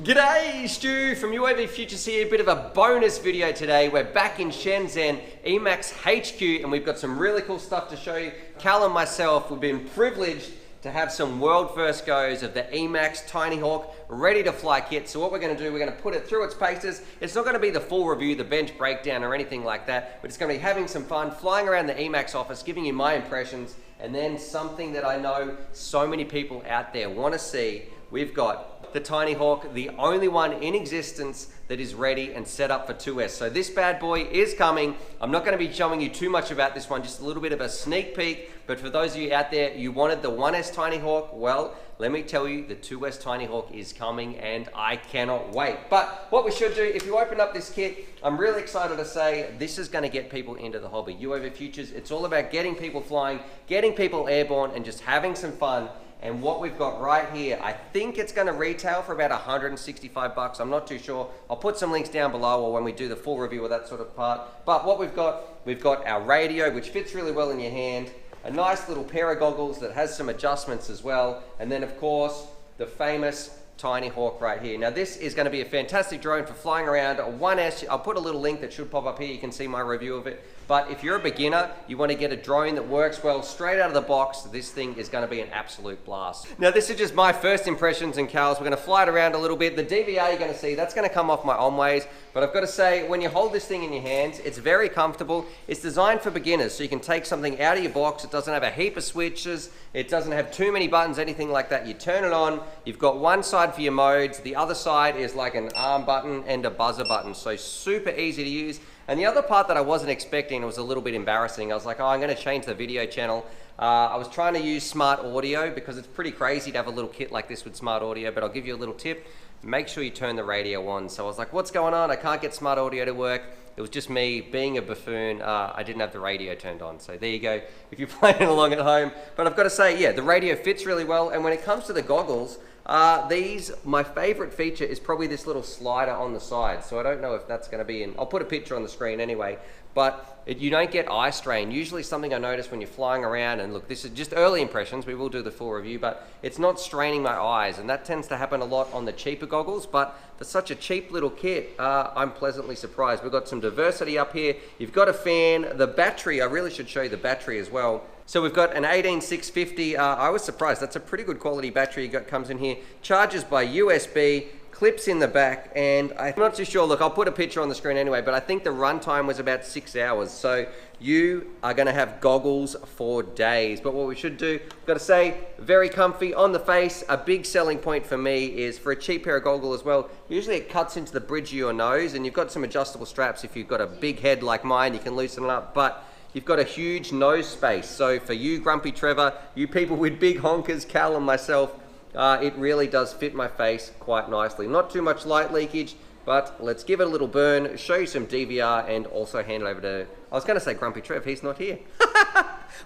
G'day, Stu from UAVfutures here. A bit of a bonus video today. We're back in Shenzhen, Emax HQ, and we've got some really cool stuff to show you. Cal and myself, we've been privileged to have some world first goes of the Emax tinyhawk ready to fly kit. So what we're going to do, we're going to put it through its paces. It's not going to be the full review, the bench breakdown or anything like that, but it's going to be having some fun, flying around the Emax office, giving you my impressions, and then something that I know so many people out there want to see. We've got the tinyhawk, the only one in existence that is ready and set up for 2S. So this bad boy is coming. I'm not going to be showing you too much about this one, just a little bit of a sneak peek. But for those of you out there, you wanted the 1S tinyhawk, well, let me tell you, the 2S tinyhawk is coming and I cannot wait. But what we should do, if you open up this kit, I'm really excited to say this is going to get people into the hobby. UAVfutures, it's all about getting people flying, getting people airborne, and just having some fun. And what we've got right here, I think it's going to retail for about 165 bucks. I'm not too sure. I'll put some links down below or when we do the full review of that sort of part. But what we've got our radio, which fits really well in your hand, a nice little pair of goggles that has some adjustments as well, and then of course the famous tinyhawk right here. Now this is going to be a fantastic drone for flying around. A 1S, I'll put a little link that should pop up here, you can see my review of it. But if you're a beginner, you want to get a drone that works well straight out of the box, this thing is going to be an absolute blast. Now this is just my first impressions and Cal's. We're going to fly it around a little bit. The DVR you're going to see, that's going to come off my on-ways. But I've got to say, when you hold this thing in your hands, it's very comfortable. It's designed for beginners, so you can take something out of your box. It doesn't have a heap of switches. It doesn't have too many buttons, anything like that. You turn it on. You've got one side for your modes. The other side is like an arm button and a buzzer button. So super easy to use. And the other part that I wasn't expecting, it was a little bit embarrassing. I was like, oh, I'm going to change the video channel. I was trying to use smart audio because it's pretty crazy to have a little kit like this with smart audio, but I'll give you a little tip. Make sure you turn the radio on. So I was like, what's going on? I can't get smart audio to work. It was just me being a buffoon. I didn't have the radio turned on. So there you go, if you're playing along at home. But I've got to say, yeah, the radio fits really well. And when it comes to the goggles, my favorite feature is probably this little slider on the side. So I don't know if that's going to be in, I'll put a picture on the screen anyway, but you don't get eye strain. Usually something I notice when you're flying around, and look, this is just early impressions, we will do the full review, but it's not straining my eyes, and that tends to happen a lot on the cheaper goggles, but for such a cheap little kit, I'm pleasantly surprised. We've got some diversity up here. You've got a fan, the battery, I really should show you the battery as well. So we've got an 18650, I was surprised, that's a pretty good quality battery comes in here, charges by USB, clips in the back, and I'm not too sure, look, I'll put a picture on the screen anyway, but I think the runtime was about 6 hours, so you are gonna have goggles for days. But what we should do, I've gotta say, very comfy on the face. A big selling point for me is for a cheap pair of goggles as well, usually it cuts into the bridge of your nose, and you've got some adjustable straps. If you've got a big head like mine, you can loosen it up, but you've got a huge nose space. So for you, Grumpy Trevor, you people with big honkers, Cal and myself, it really does fit my face quite nicely. Not too much light leakage, but let's give it a little burn, show you some DVR, and also hand it over to, I was going to say Grumpy Trev, he's not here.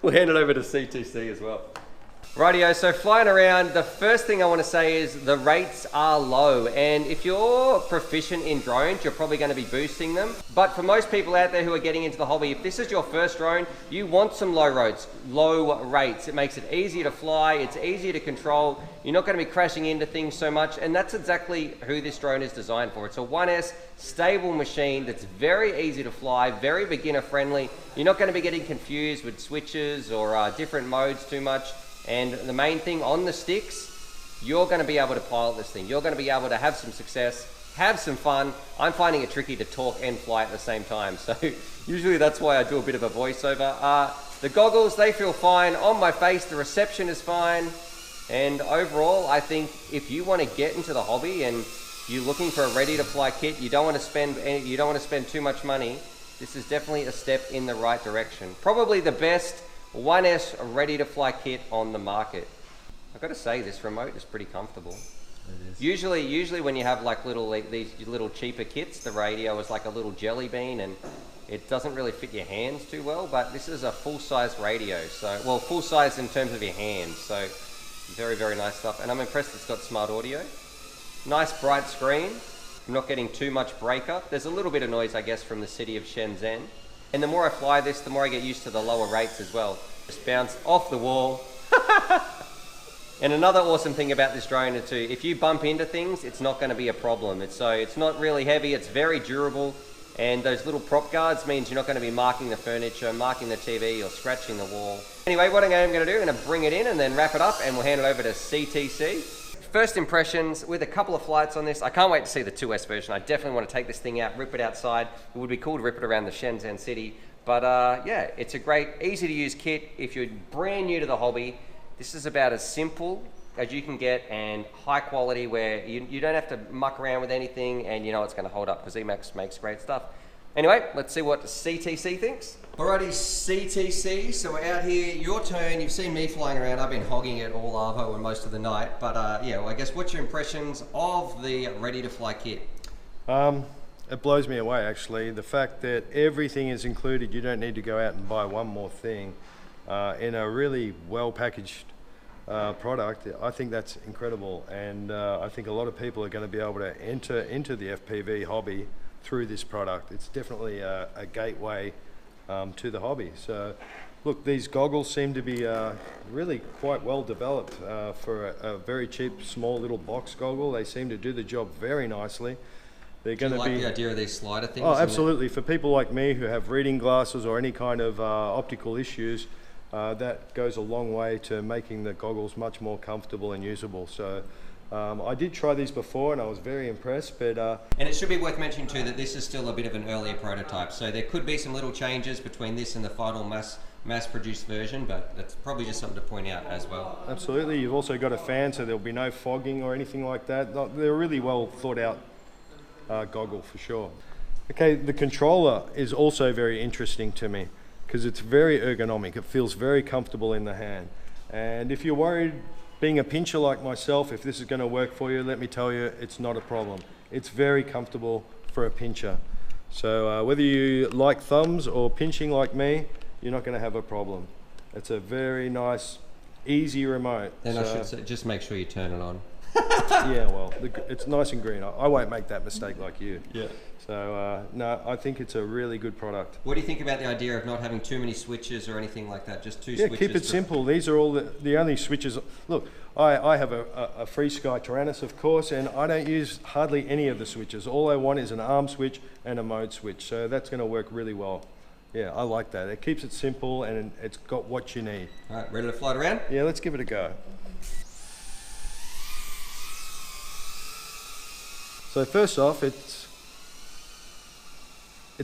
We'll hand it over to C2C as well. Rightio, so flying around, the first thing I want to say is the rates are low, and if you're proficient in drones, you're probably going to be boosting them. But for most people out there who are getting into the hobby, if this is your first drone, you want some low rates. It makes it easier to fly, it's easier to control, you're not going to be crashing into things so much, and that's exactly who this drone is designed for. It's a 1S stable machine that's very easy to fly, very beginner friendly. You're not going to be getting confused with switches or different modes too much. And the main thing on the sticks, you're going to be able to pilot this thing. You're going to be able to have some success, have some fun. I'm finding it tricky to talk and fly at the same time. So usually that's why I do a bit of a voiceover. The goggles, they feel fine. On my face, the reception is fine. And overall, I think if you want to get into the hobby and you're looking for a ready to fly kit, you don't want to spend too much money, this is definitely a step in the right direction. Probably the best 1S ready to fly kit on the market. I've got to say, this remote is pretty comfortable. It is. Usually when you have like these little cheaper kits, the radio is like a little jelly bean and it doesn't really fit your hands too well, but this is a full-size radio, so, well, full-size in terms of your hands, so very, very nice stuff. And I'm impressed it's got smart audio. Nice bright screen. I'm not getting too much breakup. There's a little bit of noise, I guess, from the city of Shenzhen. And the more I fly this, the more I get used to the lower rates as well. Just bounce off the wall. And another awesome thing about this drone too, if you bump into things, it's not going to be a problem. It's not really heavy, it's very durable, and those little prop guards means you're not going to be marking the furniture, marking the TV, or scratching the wall. Anyway, what I'm going to do, I'm going to bring it in and then wrap it up, and we'll hand it over to CTC. First impressions with a couple of flights on this. I can't wait to see the 2S version. I definitely want to take this thing out, rip it outside. It would be cool to rip it around the Shenzhen city. But yeah, it's a great, easy to use kit. If you're brand new to the hobby, this is about as simple as you can get and high quality where you don't have to muck around with anything and you know it's going to hold up because Emax makes great stuff. Anyway, let's see what CTC thinks. Alrighty, CTC, so we're out here, your turn. You've seen me flying around. I've been hogging it all Arvo and most of the night. But yeah, well, I guess what's your impressions of the ready to fly kit? It blows me away actually. The fact that everything is included, you don't need to go out and buy one more thing in a really well packaged product. I think that's incredible, and I think a lot of people are going to be able to enter into the FPV hobby through this product. It's definitely a gateway to the hobby. So look, these goggles seem to be really quite well developed for a very cheap small little box goggle. They seem to do the job very nicely. They're going to like the idea of these slider things? Oh, absolutely. For people like me who have reading glasses or any kind of optical issues, that goes a long way to making the goggles much more comfortable and usable. So I did try these before and I was very impressed. But and it should be worth mentioning too that this is still a bit of an earlier prototype. So there could be some little changes between this and the final mass-produced version, but that's probably just something to point out as well. Absolutely. You've also got a fan, so there'll be no fogging or anything like that. They're really well thought out goggle for sure. Okay, the controller is also very interesting to me because it's very ergonomic. It feels very comfortable in the hand. And if you're worried, being a pincher like myself, if this is going to work for you, let me tell you, it's not a problem. It's very comfortable for a pincher. So whether you like thumbs or pinching like me, you're not going to have a problem. It's a very nice, easy remote. Then I should say, just make sure you turn it on. Yeah, well, it's nice and green. I won't make that mistake like you. Yeah. So, no, I think it's a really good product. What do you think about the idea of not having too many switches or anything like that? Just two switches? Yeah, keep it simple. These are all the only switches. Look, I have a FreeSky Tyrannus, of course, and I don't use hardly any of the switches. All I want is an arm switch and a mode switch. So that's going to work really well. Yeah, I like that. It keeps it simple and it's got what you need. All right, ready to fly it around? Yeah, let's give it a go. So first off, it's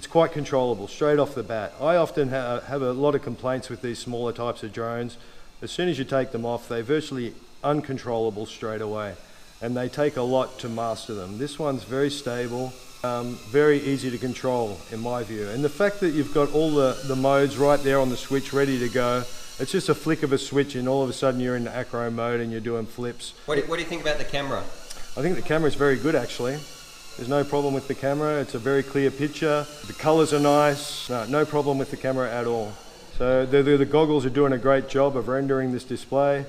quite controllable straight off the bat. I often have a lot of complaints with these smaller types of drones. As soon as you take them off, they're virtually uncontrollable straight away, and they take a lot to master them. This one's very stable, very easy to control in my view. And the fact that you've got all the modes right there on the switch ready to go, it's just a flick of a switch and all of a sudden you're in acro mode and you're doing flips. What do you think about the camera? I think the camera is very good actually. There's no problem with the camera. It's a very clear picture. The colors are nice. No problem with the camera at all. So the goggles are doing a great job of rendering this display.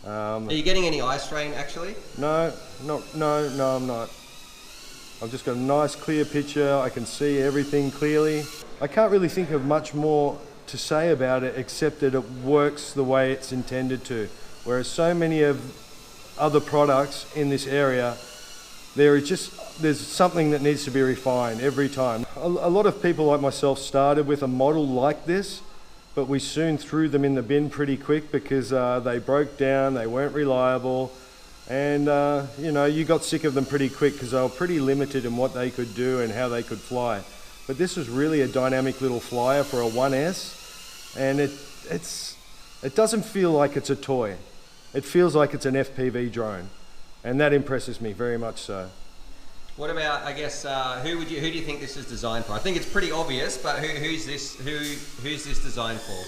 Are you getting any eye strain actually? No, I'm not. I've just got a nice clear picture. I can see everything clearly. I can't really think of much more to say about it except that it works the way it's intended to. Whereas so many of other products in this area, there's something that needs to be refined every time. A lot of people like myself started with a model like this, but we soon threw them in the bin pretty quick because they broke down, they weren't reliable, and you know, you got sick of them pretty quick because they were pretty limited in what they could do and how they could fly. But this was really a dynamic little flyer for a 1S, and it doesn't feel like it's a toy. It feels like it's an FPV drone, and that impresses me very much so. What about, I guess, who do you think this is designed for? I think it's pretty obvious, but who's this designed for?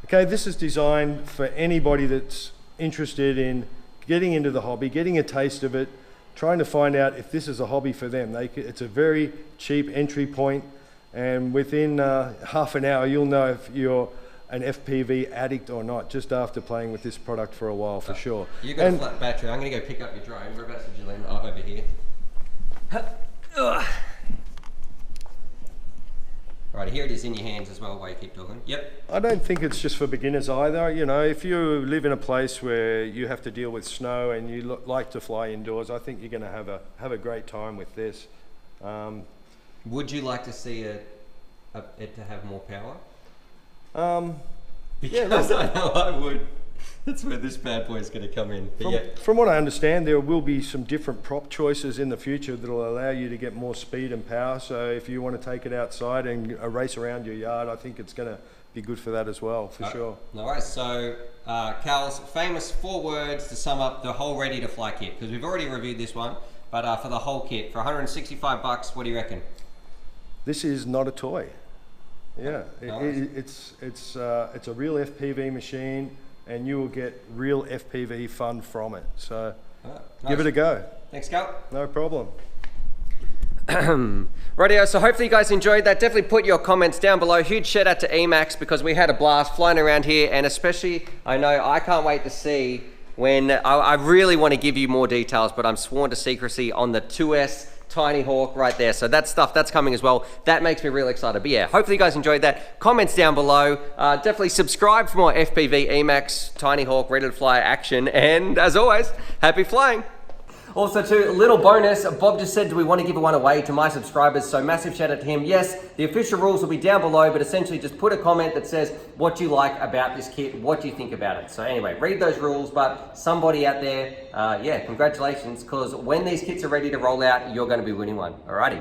Okay, this is designed for anybody that's interested in getting into the hobby, getting a taste of it, trying to find out if this is a hobby for them. It's a very cheap entry point, and within half an hour you'll know if you're an FPV addict or not, just after playing with this product for a while, for sure. You've got a flat battery. I'm going to go pick up your drone. Whereabouts did you land? Oh, over here. Right, here it is in your hands as well while you keep talking. Yep. I don't think it's just for beginners either. You know, if you live in a place where you have to deal with snow and you like to fly indoors, I think you're going to have a great time with this. Would you like to see it to have more power? Because I know I would. That's where this bad boy is going to come in. From what I understand, there will be some different prop choices in the future that will allow you to get more speed and power. So if you want to take it outside and race around your yard, I think it's going to be good for that as well, for sure. No worries. So Cal's famous 4 words to sum up the whole ready to fly kit, because we've already reviewed this one, but for the whole kit, for $165, what do you reckon? This is not a toy. Yeah, Nice. it's a real FPV machine, and you will get real FPV fun from it. So Nice. give it a go. Thanks, Cal. No problem. Rightio, so hopefully you guys enjoyed that. Definitely put your comments down below. Huge shout out to Emax, because we had a blast flying around here, and especially, I know I can't wait to see when, I really want to give you more details, but I'm sworn to secrecy on the 2S Tiny Hawk right there. So that stuff, that's coming as well. That makes me really excited. But yeah, hopefully you guys enjoyed that. Comments down below. Definitely subscribe for more FPV, Emax, Tiny Hawk, ready to fly action. And as always, happy flying. Also too, a little bonus, Bob just said, do we want to give one away to my subscribers? So massive shout out to him. Yes, the official rules will be down below, but essentially just put a comment that says what you like about this kit, what do you think about it. So anyway, read those rules, but somebody out there, yeah, congratulations, because when these kits are ready to roll out, you're going to be winning one. Alrighty.